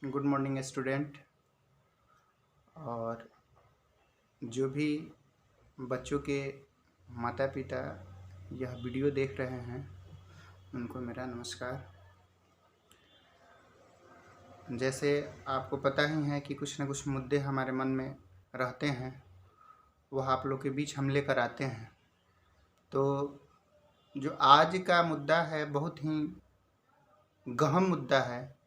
Good morning student. और जो भी बच्चों के माता पिता यह वीडियो देख रहे हैं उनको मेरा नमस्कार। जैसे आपको पता ही है कि कुछ न कुछ मुद्दे हमारे मन में रहते हैं, वह आप लोग के बीच हम लेकर आते हैं। तो जो आज का मुद्दा है बहुत ही गहन मुद्दा है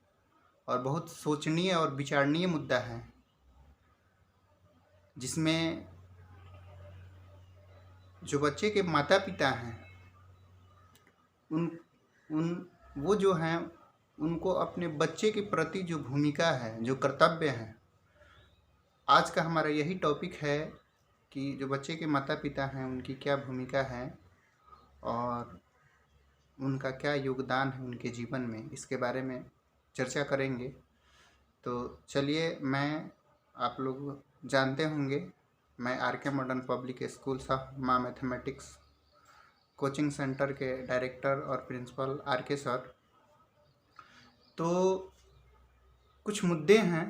और बहुत सोचनीय और विचारणीय मुद्दा है, जिसमें जो बच्चे के माता पिता हैं उन उन वो जो हैं उनको अपने बच्चे के प्रति जो भूमिका है, जो कर्तव्य है, आज का हमारा यही टॉपिक है कि जो बच्चे के माता पिता हैं उनकी क्या भूमिका है और उनका क्या योगदान है उनके जीवन में, इसके बारे में चर्चा करेंगे। तो चलिए, मैं आप लोग जानते होंगे मैं R K. Modern public schools of माँ मैथमेटिक्स कोचिंग सेंटर के डायरेक्टर और प्रिंसिपल आर.के. सर। तो कुछ मुद्दे हैं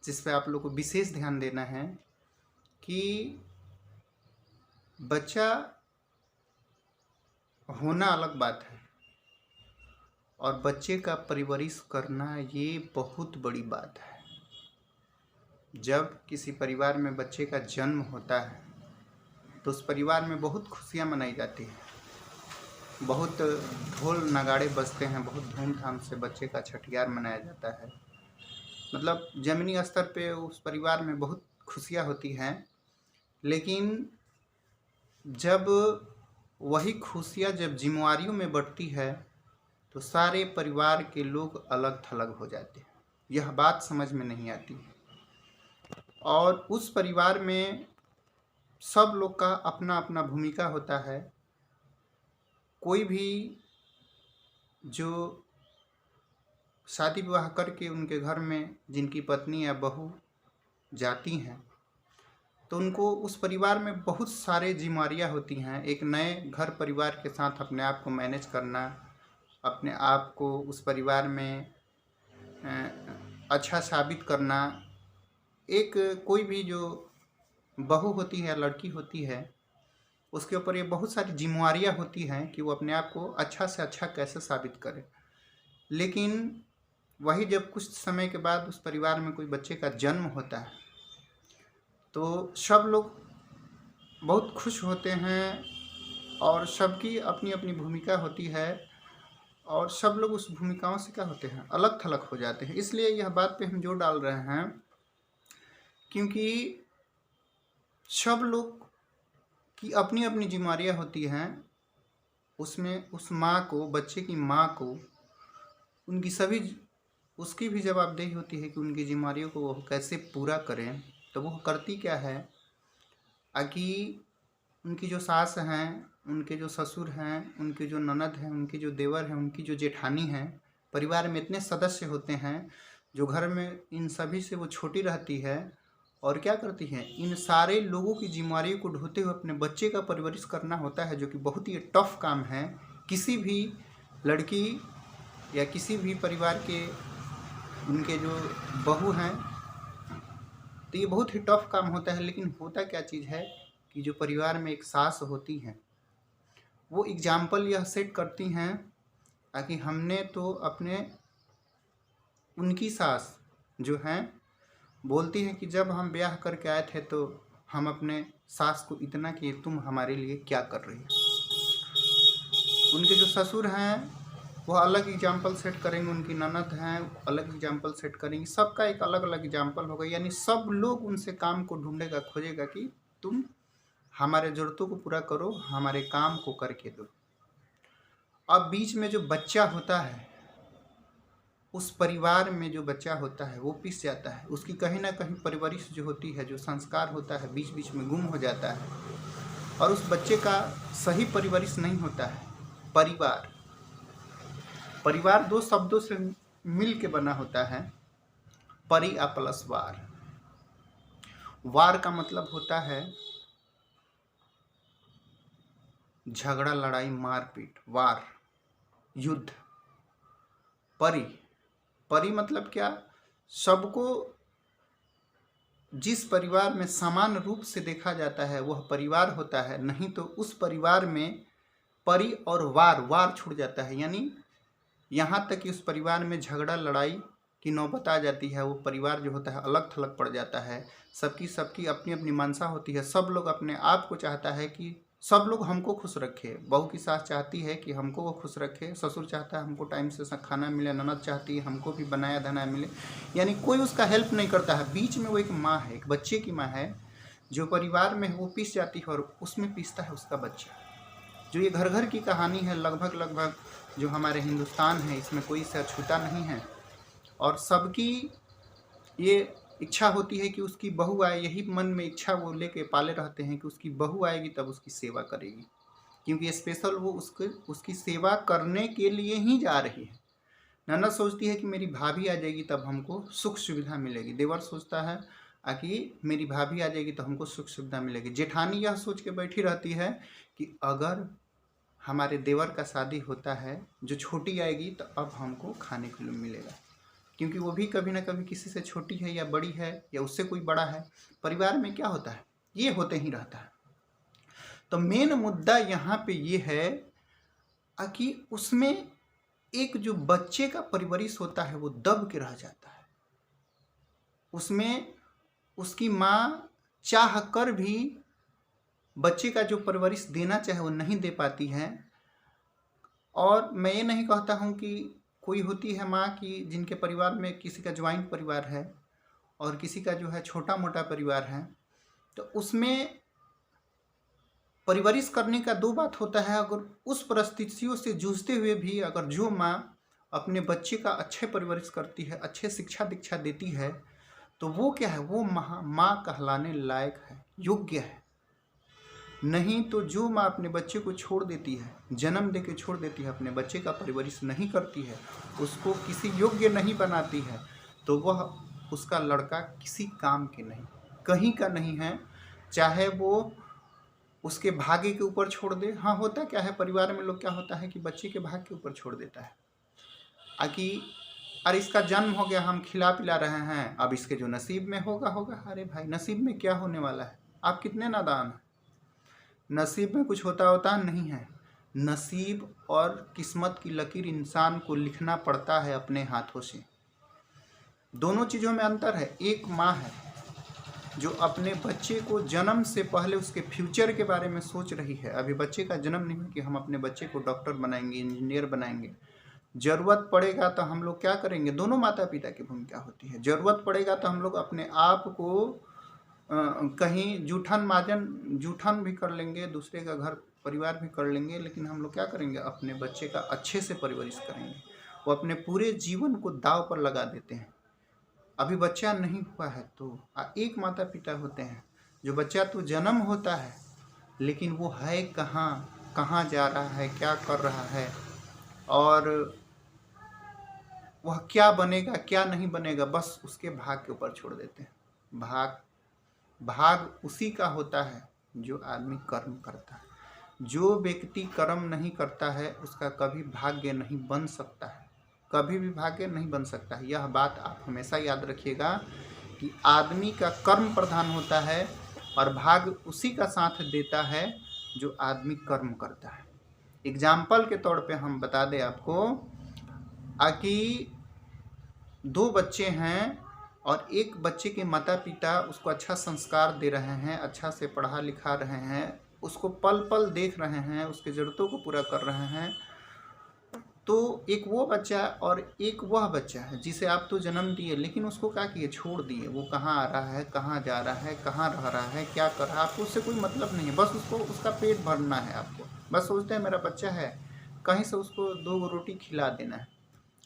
जिस पे आप लोग को विशेष ध्यान देना है कि बच्चा होना अलग बात है और बच्चे का परवरिश करना ये बहुत बड़ी बात है। जब किसी परिवार में बच्चे का जन्म होता है तो उस परिवार में बहुत खुशियाँ मनाई जाती हैं, बहुत ढोल नगाड़े बजते हैं, बहुत धूमधाम से बच्चे का छठियार मनाया जाता है। मतलब ज़मीनी स्तर पे उस परिवार में बहुत खुशियाँ होती हैं, लेकिन जब वही खुशियाँ जब जिम्मेवारियों में बढ़ती है तो सारे परिवार के लोग अलग थलग हो जाते हैं। यह बात समझ में नहीं आती और उस परिवार में सब लोग का अपना अपना भूमिका होता है। कोई भी जो शादी विवाह करके उनके घर में जिनकी पत्नी या बहू जाती हैं तो उनको उस परिवार में बहुत सारे जिम्मेवारियाँ होती हैं। एक नए घर परिवार के साथ अपने आप को मैनेज करना, अपने आप को उस परिवार में अच्छा साबित करना। एक कोई भी जो बहू होती है, लड़की होती है, उसके ऊपर ये बहुत सारी जिम्मेवारियाँ होती हैं कि वो अपने आप को अच्छा से अच्छा कैसे साबित करे। लेकिन वही जब कुछ समय के बाद उस परिवार में कोई बच्चे का जन्म होता है तो सब लोग बहुत खुश होते हैं और सबकी अपनी अपनी भूमिका होती है और सब लोग उस भूमिकाओं से क्या होते हैं, अलग थलग हो जाते हैं। इसलिए यह बात पे हम जोर डाल रहे हैं क्योंकि सब लोग की अपनी अपनी जिम्मेवारियाँ होती हैं। उसमें उस माँ को, बच्चे की माँ को, उनकी सभी उसकी भी जवाबदेही होती है कि उनकी जिम्मेवारियों को वो कैसे पूरा करें। तो वो करती क्या है कि उनकी जो सास हैं, उनके जो ससुर हैं, उनके जो ननद हैं, उनके जो देवर हैं, उनकी जो जेठानी हैं, परिवार में इतने सदस्य होते हैं जो घर में इन सभी से वो छोटी रहती है और क्या करती हैं, इन सारे लोगों की जिम्मेवारियों को ढोते हुए अपने बच्चे का परवरिश करना होता है, जो कि बहुत ही टफ काम है। किसी भी लड़की या किसी भी परिवार के उनके जो बहू हैं तो ये बहुत ही टफ काम होता है। लेकिन होता क्या चीज़ है कि जो परिवार में एक सास होती हैं वो एग्जाम्पल यह सेट करती हैं कि हमने तो अपने उनकी सास जो हैं बोलती हैं कि जब हम ब्याह करके आए थे तो हम अपने सास को इतना कि तुम हमारे लिए क्या कर रही हो। उनके जो ससुर हैं वो अलग एग्जाम्पल सेट करेंगे, उनकी ननद हैं अलग एग्जाम्पल सेट करेंगी, सबका एक अलग अलग एग्जाम्पल होगा। यानी सब लोग उनसे काम को ढूंढेगा, खोजेगा कि तुम हमारे ज़रूरतों को पूरा करो, हमारे काम को करके दो। अब बीच में जो बच्चा होता है, उस परिवार में जो बच्चा होता है वो पिस जाता है। उसकी कहीं ना कहीं परवरिश जो होती है, जो संस्कार होता है, बीच बीच में गुम हो जाता है और उस बच्चे का सही परवरिश नहीं होता है। परिवार दो शब्दों से मिल के बना होता है, परि आ प्लस वार। वार का मतलब होता है झगड़ा, लड़ाई, मारपीट, वार, युद्ध। परि मतलब क्या, सबको जिस परिवार में समान रूप से देखा जाता है वह परिवार होता है, नहीं तो उस परिवार में परि और वार छूट जाता है। यानी यहाँ तक कि उस परिवार में झगड़ा लड़ाई की नौबत आ जाती है। वो परिवार जो होता है अलग थलग पड़ जाता है। सबकी अपनी अपनी मंशा होती है। सब लोग अपने आप को चाहता है कि सब लोग हमको खुश रखे। बहू की सास चाहती है कि हमको वो खुश रखे, ससुर चाहता है हमको टाइम से खाना मिले, ननद चाहती है हमको भी बनाया धनाया मिले। यानी कोई उसका हेल्प नहीं करता है। बीच में वो एक माँ है, एक बच्चे की माँ है, जो परिवार में वो पिस जाती है और उसमें पिसता है उसका बच्चा। जो ये घर घर की कहानी है, लगभग जो हमारे हिंदुस्तान है, इसमें कोई से अछूता नहीं है। और सबकी ये इच्छा होती है कि उसकी बहू आए। यही मन में इच्छा वो लेके पाले रहते हैं कि उसकी बहू आएगी तब उसकी सेवा करेगी, क्योंकि स्पेशल वो उसकी सेवा करने के लिए ही जा रही है। ननद सोचती है कि मेरी भाभी आ जाएगी तब हमको सुख सुविधा मिलेगी। देवर सोचता है कि मेरी भाभी आ जाएगी तो हमको सुख सुविधा मिलेगी। जेठानी यह सोच के बैठी रहती है कि अगर हमारे देवर का शादी होता है, जो छोटी आएगी तो अब हमको खाने के लिए मिलेगा, क्योंकि वो भी कभी ना कभी किसी से छोटी है या बड़ी है या उससे कोई बड़ा है। परिवार में क्या होता है, ये होते ही रहता है। तो मेन मुद्दा यहाँ पे ये है कि उसमें एक जो बच्चे का परवरिश होता है वो दब के रह जाता है। उसमें उसकी माँ चाह कर भी बच्चे का जो परवरिश देना चाहे वो नहीं दे पाती है। और मैं ये नहीं कहता हूँ कि कोई होती है माँ की जिनके परिवार में किसी का ज्वाइंट परिवार है और किसी का जो है छोटा मोटा परिवार है, तो उसमें परवरिश करने का दो बात होता है। अगर उस परिस्थितियों से जूझते हुए भी अगर जो माँ अपने बच्चे का अच्छे परवरिश करती है, अच्छे शिक्षा दीक्षा देती है, तो वो क्या है, वो माँ कहलाने लायक है, योग्य है। नहीं तो जो माँ अपने बच्चे को छोड़ देती है, जन्म दे के छोड़ देती है, अपने बच्चे का परवरिश नहीं करती है, उसको किसी योग्य नहीं बनाती है, तो वह उसका लड़का किसी काम के नहीं, कहीं का नहीं है। चाहे वो उसके भाग्य के ऊपर छोड़ दे। हाँ, होता क्या है परिवार में लोग, क्या होता है कि बच्चे के भाग्य के ऊपर छोड़ देता है कि अरे इसका जन्म हो गया, हम खिला पिला रहे हैं, अब इसके जो नसीब में होगा होगा। अरे भाई, नसीब में क्या होने वाला है? आप कितने नादान हैं। नसीब में कुछ होता नहीं है। नसीब और किस्मत की लकीर इंसान को लिखना पड़ता है अपने हाथों से। दोनों चीज़ों में अंतर है। एक माँ है जो अपने बच्चे को जन्म से पहले उसके फ्यूचर के बारे में सोच रही है। अभी बच्चे का जन्म नहीं हुआ कि हम अपने बच्चे को डॉक्टर बनाएंगे, इंजीनियर बनाएंगे। ज़रूरत पड़ेगा तो हम लोग क्या करेंगे, दोनों माता पिता की भूमिका होती है। ज़रूरत पड़ेगा तो हम लोग अपने आप को कहीं जूठन भी कर लेंगे, दूसरे का घर परिवार भी कर लेंगे, लेकिन हम लोग क्या करेंगे, अपने बच्चे का अच्छे से परवरिश करेंगे। वो अपने पूरे जीवन को दांव पर लगा देते हैं। अभी बच्चा नहीं हुआ है तो एक माता पिता होते हैं जो बच्चा तो जन्म होता है, लेकिन वो है कहाँ जा रहा है, क्या कर रहा है, और वह क्या बनेगा क्या नहीं बनेगा, बस उसके भाग के ऊपर छोड़ देते हैं। भाग उसी का होता है जो आदमी कर्म करता है। जो व्यक्ति कर्म नहीं करता है उसका कभी भाग्य नहीं बन सकता है, कभी भी भाग्य नहीं बन सकता है। यह बात आप हमेशा याद रखिएगा कि आदमी का कर्म प्रधान होता है और भाग्य उसी का साथ देता है जो आदमी कर्म करता है। एग्जाम्पल के तौर पे हम बता दें आपको कि दो बच्चे हैं और एक बच्चे के माता पिता उसको अच्छा संस्कार दे रहे हैं, अच्छा से पढ़ा लिखा रहे हैं, उसको पल पल देख रहे हैं, उसकी ज़रूरतों को पूरा कर रहे हैं। तो एक वो बच्चा और एक वह बच्चा है जिसे आप तो जन्म दिए, लेकिन उसको क्या किए, छोड़ दिए। वो कहाँ आ रहा है, कहाँ जा रहा है, कहाँ रह रहा है, क्या कर रहा है, आपको उससे कोई मतलब नहीं है। बस उसको उसका पेट भरना है। आपको बस सोचते हैं मेरा बच्चा है, कहीं से उसको 2 रोटी खिला देना है।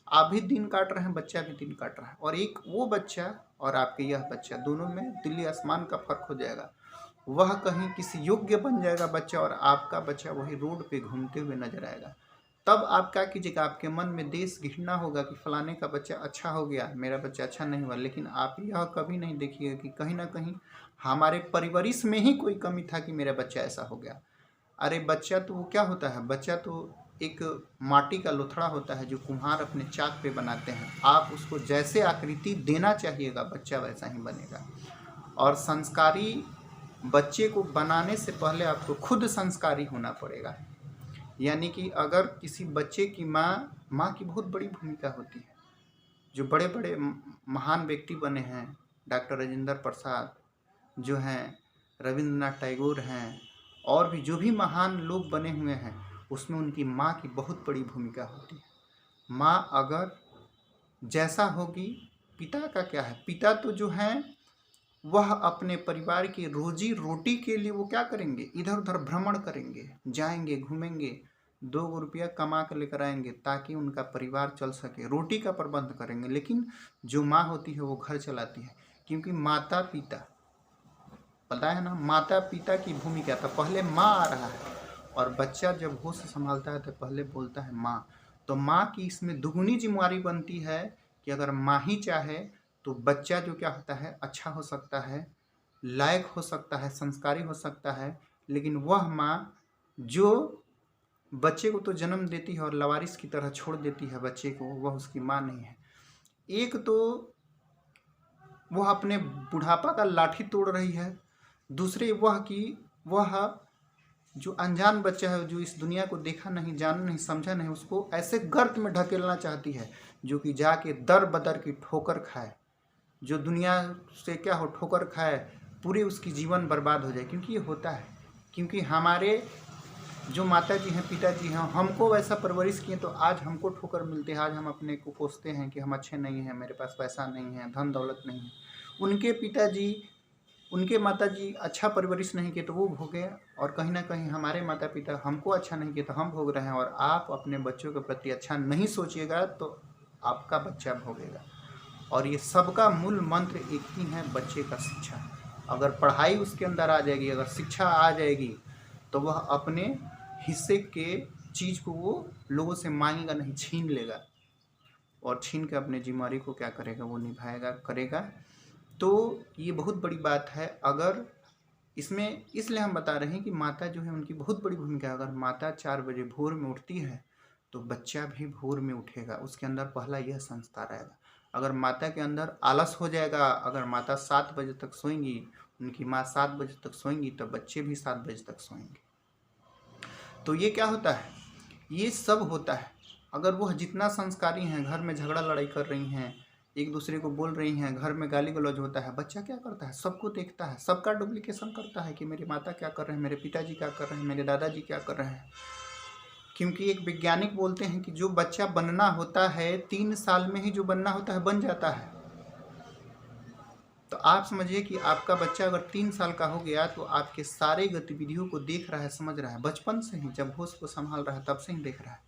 आप भी दिन काट रहे हैं, बच्चा भी दिन काट रहा है। और एक वो बच्चा और आपके यह बच्चा, दोनों में दिल्ली आसमान का फर्क हो जाएगा। वह कहीं किसी योग्य बन जाएगा बच्चा और आपका बच्चा वही रोड पे घूमते हुए नजर आएगा। तब आप क्या कीजिएगा, आपके मन में देश घृणा होगा कि फलाने का बच्चा अच्छा हो गया, मेरा बच्चा अच्छा नहीं हुआ। लेकिन आप यह कभी नहीं देखिएगा कि कहीं ना कहीं हमारे परवरिश में ही कोई कमी था कि मेरा बच्चा ऐसा हो गया। अरे बच्चा तो वो क्या होता है, बच्चा तो एक माटी का लोथड़ा होता है जो कुम्हार अपने चाक पे बनाते हैं। आप उसको जैसे आकृति देना चाहिएगा बच्चा वैसा ही बनेगा। और संस्कारी बच्चे को बनाने से पहले आपको खुद संस्कारी होना पड़ेगा। यानी कि अगर किसी बच्चे की माँ की बहुत बड़ी भूमिका होती है। जो बड़े बड़े महान व्यक्ति बने हैं, डॉक्टर राजेंद्र प्रसाद जो हैं, रविंद्रनाथ टैगोर हैं, और भी जो भी महान लोग बने हुए हैं, उसमें उनकी माँ की बहुत बड़ी भूमिका होती है। माँ अगर जैसा होगी, पिता का क्या है, पिता तो जो हैं वह अपने परिवार की रोजी रोटी के लिए वो क्या करेंगे, इधर उधर भ्रमण करेंगे, जाएंगे, घूमेंगे, 2 रुपया कमा कर लेकर आएंगे ताकि उनका परिवार चल सके, रोटी का प्रबंध करेंगे। लेकिन जो माँ होती है वो घर चलाती है, क्योंकि माता पिता, पता है ना, माता पिता की भूमिका। तो पहले माँ आ रहा है, और बच्चा जब होश संभालता है तो पहले बोलता है माँ। तो माँ की इसमें दुगुनी जिम्मेवारी बनती है कि अगर माँ ही चाहे तो बच्चा जो क्या होता है, अच्छा हो सकता है, लायक हो सकता है, संस्कारी हो सकता है। लेकिन वह माँ जो बच्चे को तो जन्म देती है और लवारिस की तरह छोड़ देती है बच्चे को, वह उसकी माँ नहीं है। एक तो वह अपने बुढ़ापा का लाठी तोड़ रही है, दूसरे वह कि वह जो अनजान बच्चा है, जो इस दुनिया को देखा नहीं, जाना नहीं, समझा नहीं, उसको ऐसे गर्त में ढकेलना चाहती है जो कि जाके दर बदर की ठोकर खाए, जो दुनिया से क्या हो, ठोकर खाए, पूरे उसकी जीवन बर्बाद हो जाए। क्योंकि ये होता है, क्योंकि हमारे जो माता जी हैं, पिताजी हैं, हमको वैसा परवरिश किए तो आज हमको ठोकर मिलते हैं। आज हम अपने को कोसते हैं कि हम अच्छे नहीं हैं, मेरे पास पैसा नहीं है, धन दौलत नहीं है। उनके पिताजी, उनके माताजी अच्छा परवरिश नहीं किए तो वो भोगे, और कहीं ना कहीं हमारे माता पिता हमको अच्छा नहीं किए तो हम भोग रहे हैं। और आप अपने बच्चों के प्रति अच्छा नहीं सोचिएगा तो आपका बच्चा भोगेगा। और ये सबका मूल मंत्र एक ही है, बच्चे का शिक्षा। अगर पढ़ाई उसके अंदर आ जाएगी, अगर शिक्षा आ जाएगी, तो वह अपने हिस्से के चीज़ को वो लोगों से मांगेगा नहीं, छीन लेगा, और छीन के अपने जिम्मेदारी को क्या करेगा, वो निभाएगा, करेगा। तो ये बहुत बड़ी बात है। अगर इसमें इसलिए हम बता रहे हैं कि माता जो है उनकी बहुत बड़ी भूमिका है। अगर माता 4 बजे भोर में उठती है तो बच्चा भी भोर में उठेगा, उसके अंदर पहला यह संस्कार आएगा। अगर माता के अंदर आलस हो जाएगा, अगर माता 7 बजे तक सोएंगी, उनकी माँ 7 बजे तक सोएंगी, तो बच्चे भी 7 बजे तक सोएंगे। तो ये क्या होता है, ये सब होता है। अगर वह जितना संस्कारी हैं, घर में झगड़ा लड़ाई कर रही हैं, एक दूसरे को बोल रही हैं, घर में गाली गलौज होता है, बच्चा क्या करता है, सबको देखता है, सबका डुप्लीकेशन करता है कि मेरी माता क्या कर रहे हैं, मेरे पिताजी क्या कर रहे हैं, मेरे दादाजी क्या कर रहे हैं। क्योंकि एक वैज्ञानिक बोलते हैं कि जो बच्चा बनना होता है 3 साल में ही जो बनना होता है बन जाता है। तो आप समझिए कि आपका बच्चा अगर 3 साल का हो गया तो आपके सारे गतिविधियों को देख रहा है, समझ रहा है, बचपन से ही, जब होश को संभाल रहा है तब से ही देख रहा है।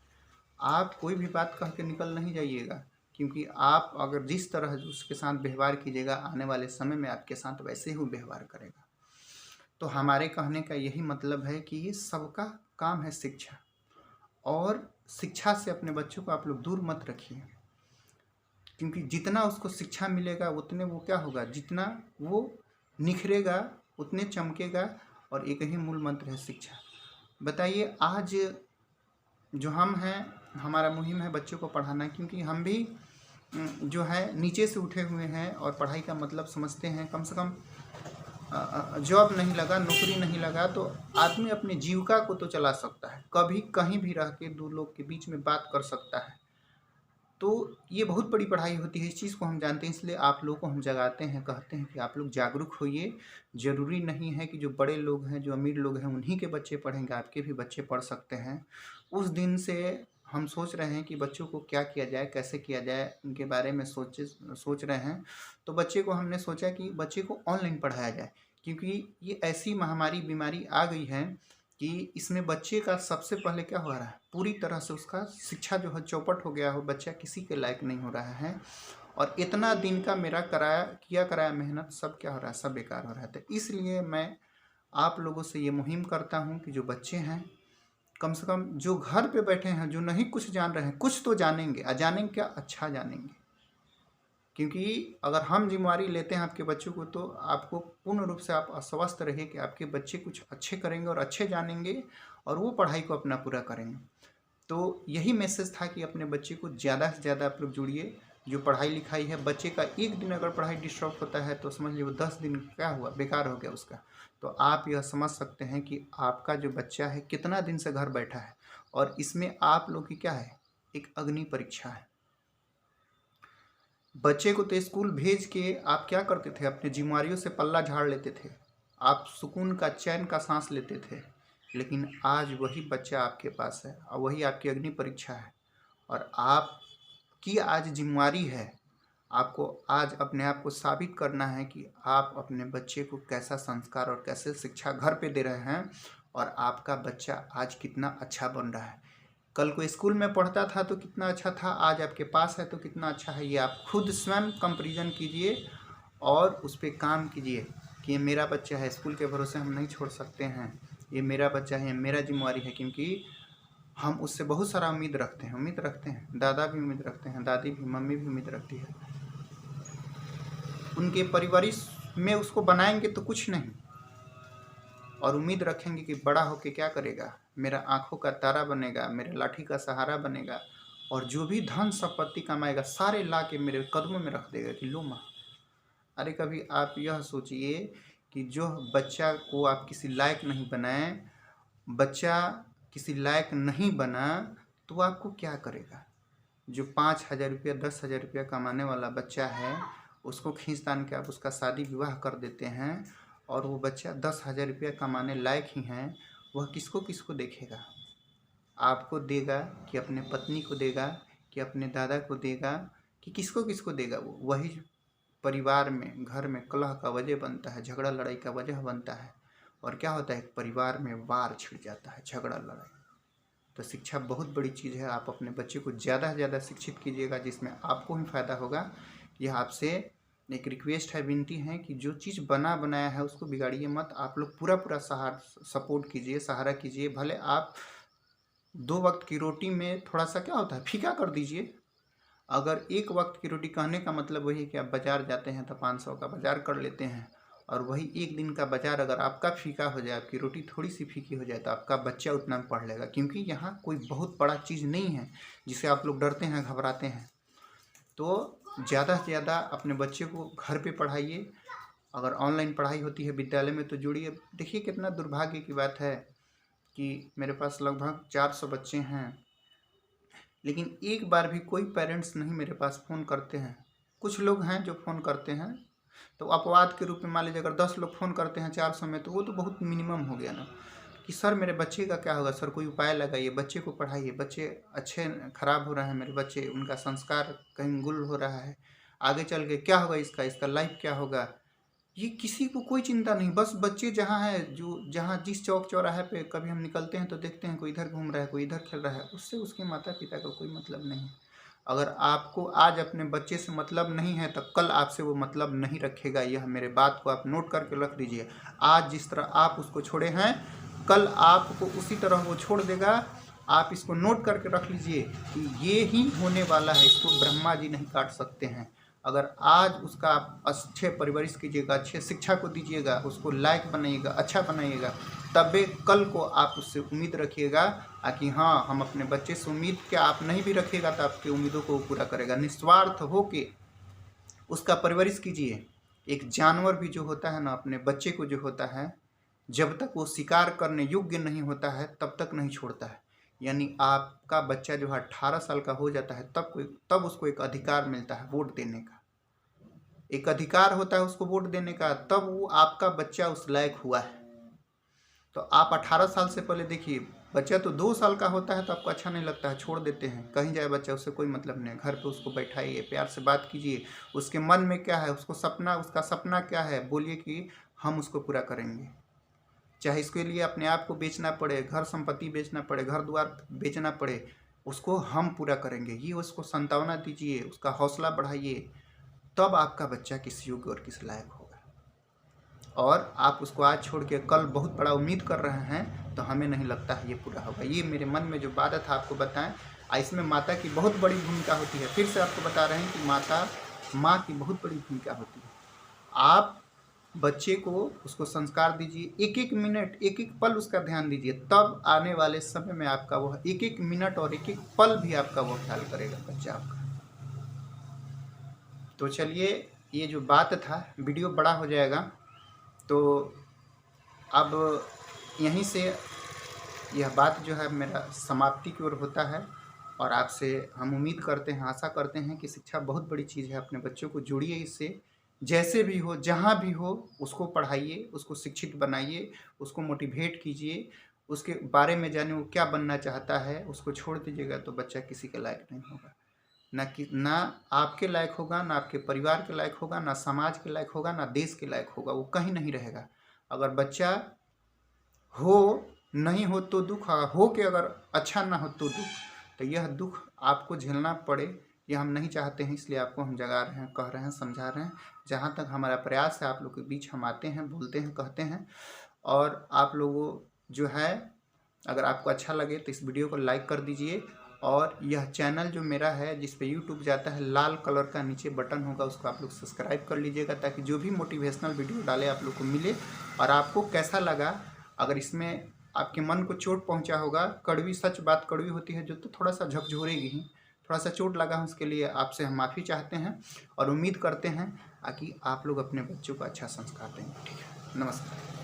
आप कोई भी बात कह के निकल नहीं जाइएगा, क्योंकि आप अगर जिस तरह उसके साथ व्यवहार कीजिएगा, आने वाले समय में आपके साथ वैसे ही व्यवहार करेगा। तो हमारे कहने का यही मतलब है कि ये सबका काम है शिक्षा, और शिक्षा से अपने बच्चों को आप लोग दूर मत रखिए, क्योंकि जितना उसको शिक्षा मिलेगा उतने वो क्या होगा, जितना वो निखरेगा उतने चमकेगा। और एक ही मूल मंत्र है शिक्षा। बताइए, आज जो हम हैं, हमारा मुहिम है बच्चों को पढ़ाना, क्योंकि हम भी जो है नीचे से उठे हुए हैं और पढ़ाई का मतलब समझते हैं। कम से कम जॉब नहीं लगा, नौकरी नहीं लगा तो आदमी अपनी जीविका को तो चला सकता है, कभी कहीं भी रह के 2 लोग के बीच में बात कर सकता है। तो ये बहुत बड़ी पढ़ाई होती है, इस चीज़ को हम जानते हैं, इसलिए आप लोगों को हम जगाते हैं, कहते हैं कि आप लोग जागरूक होइए। ज़रूरी नहीं है कि जो बड़े लोग हैं, जो अमीर लोग हैं, उन्हीं के बच्चे पढ़ेंगे, आपके भी बच्चे पढ़ सकते हैं। उस दिन से हम सोच रहे हैं कि बच्चों को क्या किया जाए, कैसे किया जाए, उनके बारे में सोच रहे हैं। तो बच्चे को हमने सोचा कि बच्चे को ऑनलाइन पढ़ाया जाए, क्योंकि ये ऐसी महामारी बीमारी आ गई है कि इसमें बच्चे का सबसे पहले क्या हो रहा है, पूरी तरह से उसका शिक्षा जो है चौपट हो गया हो, बच्चा किसी के लायक नहीं हो रहा है। और इतना दिन का मेरा कराया मेहनत सब क्या हो रहा है, सब बेकार हो रहा है। तो इसलिए मैं आप लोगों से ये मुहिम करता हूँ कि जो बच्चे हैं, कम से कम जो घर पे बैठे हैं, जो नहीं कुछ जान रहे हैं, कुछ तो जानेंगे, जानेंगे क्या, अच्छा जानेंगे। क्योंकि अगर हम जिम्मेवारी लेते हैं आपके बच्चों को, तो आपको पूर्ण रूप से आप आश्वस्त रहिए कि आपके बच्चे कुछ अच्छे करेंगे और अच्छे जानेंगे, और वो पढ़ाई को अपना पूरा करेंगे। तो यही मैसेज था कि अपने बच्चे को ज़्यादा से ज़्यादा आप लोग जुड़िए। जो पढ़ाई लिखाई है, बच्चे का एक दिन अगर पढ़ाई डिस्टर्ब होता है तो समझ लीजिए वो 10 दिन क्या हुआ, बेकार हो गया उसका। तो आप यह समझ सकते हैं कि आपका जो बच्चा है कितना दिन से घर बैठा है, और इसमें आप लोग की क्या है, एक अग्नि परीक्षा है। बच्चे को तो स्कूल भेज के आप क्या करते थे, अपने जिम्मेवारियों से पल्ला झाड़ लेते थे, आप सुकून का चैन का सांस लेते थे। लेकिन आज वही बच्चा आपके पास है और वही आपकी अग्नि परीक्षा है, और आपकी आज जिम्मेवारी है, आपको आज अपने आप को साबित करना है कि आप अपने बच्चे को कैसा संस्कार और कैसे शिक्षा घर पे दे रहे हैं, और आपका बच्चा आज कितना अच्छा बन रहा है। कल को स्कूल में पढ़ता था तो कितना अच्छा था, आज आपके पास है तो कितना अच्छा है। ये आप खुद स्वयं कंपैरिजन कीजिए और उस पर काम कीजिए कि ये मेरा बच्चा है, स्कूल के भरोसे हम नहीं छोड़ सकते हैं, ये मेरा बच्चा है, मेरा जिम्मेवारी है। क्योंकि हम उससे बहुत सारा उम्मीद रखते हैं, दादा भी उम्मीद रखते हैं, दादी भी, मम्मी भी उम्मीद रखती है। उनके परिवारिश में उसको बनाएंगे तो कुछ नहीं, और उम्मीद रखेंगे कि बड़ा होके क्या करेगा, मेरा आंखों का तारा बनेगा, मेरे लाठी का सहारा बनेगा, और जो भी धन संपत्ति कमाएगा सारे ला के मेरे कदमों में रख देगा कि लो माँ। अरे कभी आप यह सोचिए कि जो बच्चा को आप किसी लायक नहीं बनाए, बच्चा किसी लायक नहीं बना तो आपको क्या करेगा। जो 5,000 रुपया 10,000 रुपया कमाने वाला बच्चा है, उसको खींच तान के आप उसका शादी विवाह कर देते हैं, और वो बच्चा 10,000 रुपया कमाने लायक ही है, वह किसको किसको देखेगा, आपको देगा कि अपने पत्नी को देगा कि अपने दादा को देगा कि किसको किसको देगा। वो वही परिवार में, घर में कलह का वजह बनता है, झगड़ा लड़ाई का वजह बनता है, और क्या होता है, परिवार में वार छिड़ जाता है, झगड़ा लड़ाई। तो शिक्षा बहुत बड़ी चीज़ है, आप अपने बच्चे को ज़्यादा से ज़्यादा शिक्षित कीजिएगा जिसमें आपको ही फायदा होगा। यह आपसे एक रिक्वेस्ट है, विनती है कि जो चीज़ बना बनाया है उसको बिगाड़िए मत। आप लोग पूरा पूरा सपोर्ट कीजिए, सहारा कीजिए। भले आप 2 वक्त की रोटी में थोड़ा सा क्या होता है, फीका कर दीजिए। अगर 1 वक्त की रोटी, कहने का मतलब वही है कि आप बाज़ार जाते हैं तो 500 का बाज़ार कर लेते हैं, और वही 1 दिन का बाज़ार अगर आपका फीका हो जाए, आपकी रोटी थोड़ी सी फीकी हो जाए, तो आपका बच्चा उतना में पढ़ लेगा। क्योंकि यहाँ कोई बहुत बड़ा चीज़ नहीं है जिसे आप लोग डरते हैं, घबराते हैं। तो ज़्यादा से ज़्यादा अपने बच्चे को घर पे पढ़ाइए। अगर ऑनलाइन पढ़ाई होती है विद्यालय में तो जुड़िए। देखिए कितना दुर्भाग्य की बात है कि मेरे पास लगभग 400 बच्चे हैं, लेकिन एक बार भी कोई पेरेंट्स नहीं मेरे पास फ़ोन करते हैं। कुछ लोग हैं जो फ़ोन करते हैं, तो अपवाद के रूप में मान लीजिए अगर 10 लोग फ़ोन करते हैं 400 में, तो वो तो बहुत मिनिमम हो गया ना, कि सर मेरे बच्चे का क्या होगा, सर कोई उपाय लगाइए, बच्चे को पढ़ाइए, बच्चे अच्छे ख़राब हो रहे हैं मेरे बच्चे, उनका संस्कार कहीं गुल हो रहा है, आगे चल के क्या होगा, इसका लाइफ क्या होगा, ये किसी को कोई चिंता नहीं। बस बच्चे जहाँ है, जो जहाँ जिस चौक चौराहे पे कभी हम निकलते हैं तो देखते हैं कोई इधर घूम रहा है, कोई इधर खेल रहा है, उससे उसके माता पिता का कोई मतलब नहीं। अगर आपको आज अपने बच्चे से मतलब नहीं है तो कल आपसे वो मतलब नहीं रखेगा। यह मेरे बात को आप नोट करके रख दीजिए। आज जिस तरह आप उसको छोड़े हैं, कल आपको उसी तरह वो छोड़ देगा। आप इसको नोट करके रख लीजिए कि ये ही होने वाला है, इसको ब्रह्मा जी नहीं काट सकते हैं। अगर आज उसका आप अच्छे परवरिश कीजिएगा, अच्छे शिक्षा को दीजिएगा, उसको लायक बनाइएगा, अच्छा बनाइएगा, तबे कल को आप उससे उम्मीद रखिएगा कि हाँ, हम अपने बच्चे से उम्मीद क्या, आप नहीं भी रखिएगा तो आपकी उम्मीदों को पूरा करेगा। निस्वार्थ हो के उसका परवरिश कीजिए। एक जानवर भी जो होता है ना, अपने बच्चे को जो होता है, जब तक वो शिकार करने योग्य नहीं होता है तब तक नहीं छोड़ता है। यानी आपका बच्चा जो है 18 साल का हो जाता है तब उसको एक अधिकार मिलता है वोट देने का, एक अधिकार होता है उसको वोट देने का, तब वो आपका बच्चा उस लायक हुआ है। तो आप 18 साल से पहले देखिए, बच्चा तो 2 साल का होता है तो आपको अच्छा नहीं लगता है, छोड़ देते हैं, कहीं जाए बच्चा, उससे कोई मतलब नहीं। घर पे उसको बैठाइए, प्यार से बात कीजिए, उसके मन में क्या है, उसका सपना क्या है, बोलिए कि हम उसको पूरा करेंगे। चाहे इसके लिए अपने आप को बेचना पड़े, घर संपत्ति बेचना पड़े, घर द्वार बेचना पड़े, उसको हम पूरा करेंगे। ये उसको सांत्वना दीजिए, उसका हौसला बढ़ाइए, तब आपका बच्चा किस योग्य और किस लायक होगा। और आप उसको आज छोड़ के कल बहुत बड़ा उम्मीद कर रहे हैं तो हमें नहीं लगता है ये पूरा होगा। ये मेरे मन में जो बात था आपको बताएं। इसमें माता की बहुत बड़ी भूमिका होती है। फिर से आपको बता रहे हैं कि माँ की बहुत बड़ी भूमिका होती है। आप बच्चे को उसको संस्कार दीजिए, एक एक मिनट एक एक पल उसका ध्यान दीजिए, तब आने वाले समय में आपका वह एक एक मिनट और एक एक पल भी आपका वो ख्याल करेगा बच्चा आपका। तो चलिए, ये जो बात था, वीडियो बड़ा हो जाएगा, तो अब यहीं से यह बात जो है मेरा समाप्ति की ओर होता है। और आपसे हम उम्मीद करते हैं, आशा करते हैं कि शिक्षा बहुत बड़ी चीज़ है। अपने बच्चों को जोड़िए इससे, जैसे भी हो, जहाँ भी हो, उसको पढ़ाइए, उसको शिक्षित बनाइए, उसको मोटिवेट कीजिए, उसके बारे में जानिए वो क्या बनना चाहता है। उसको छोड़ दीजिएगा तो बच्चा किसी के लायक नहीं होगा, ना आपके लायक होगा, ना आपके परिवार के लायक होगा, ना समाज के लायक होगा, ना देश के लायक होगा, वो कहीं नहीं रहेगा। अगर बच्चा हो, नहीं हो तो दुख, हो के अगर अच्छा ना हो तो दुख, तो यह दुख आपको झेलना पड़े, यह हम नहीं चाहते हैं। इसलिए आपको हम जगा रहे हैं, कह रहे हैं, समझा रहे हैं। जहाँ तक हमारा प्रयास है, आप लोग के बीच हम आते हैं, बोलते हैं, कहते हैं। और आप लोगों जो है, अगर आपको अच्छा लगे तो इस वीडियो को लाइक कर दीजिए। और यह चैनल जो मेरा है, जिस पे यूट्यूब जाता है, लाल कलर का नीचे बटन होगा, उसको आप लोग सब्सक्राइब कर लीजिएगा, ताकि जो भी मोटिवेशनल वीडियो डाले आप लोग को मिले। और आपको कैसा लगा, अगर इसमें आपके मन को चोट पहुंचा होगा, कड़वी सच बात कड़वी होती है जो, तो थोड़ा सा झकझोरेगी ही, थोड़ा सा चोट लगा है, उसके लिए आपसे हम माफ़ी चाहते हैं। और उम्मीद करते हैं कि आप लोग अपने बच्चों को अच्छा संस्कार देंगे। ठीक है, नमस्कार।